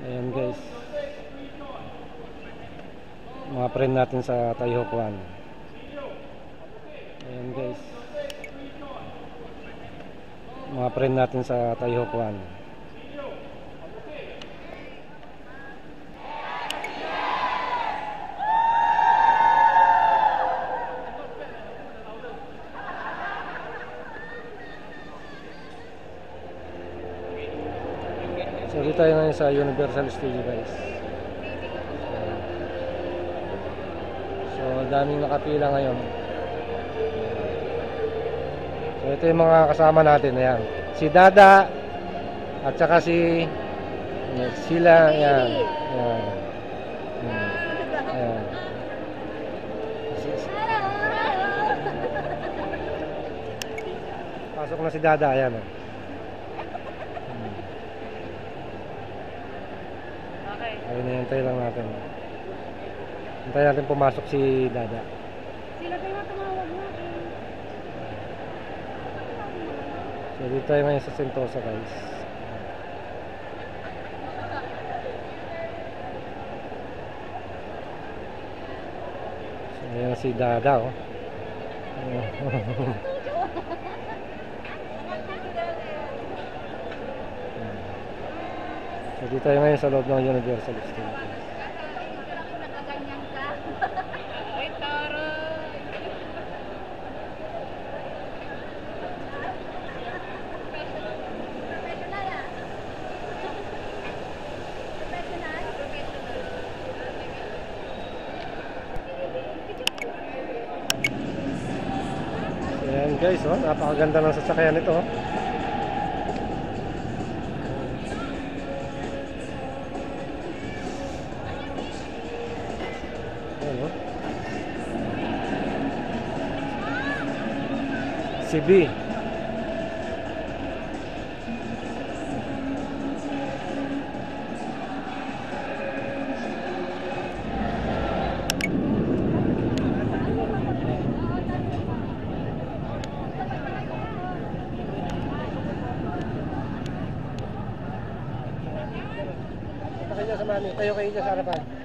Ayan guys, mga friend natin sa Tayhokwan. Ayan guys, mga friend natin sa Tayhokwan. So dito tayo ngayon sa Universal Studio guys. So daming nakapila ngayon. So ito yung mga kasama natin. Ayan, si Dada at saka si sila. Ayan, ayan, ayan. Pasok na si Dada. Ayan. Ayun, hintay lang natin. Hintay natin pumasok si Dada. Sila kayo na tumawag mo. So dito tayo ngayon sa Sentosa guys. So ayan si Dada oh. So dito tayo ngayon sa loob ng Universal Studios. Nakaganyan ka. Ay, taro. Professional ah. Professional? So ayan guys oh, napakaganda ng sasakyan nito oh. Si B. Tayo kayo dyan sa harapan.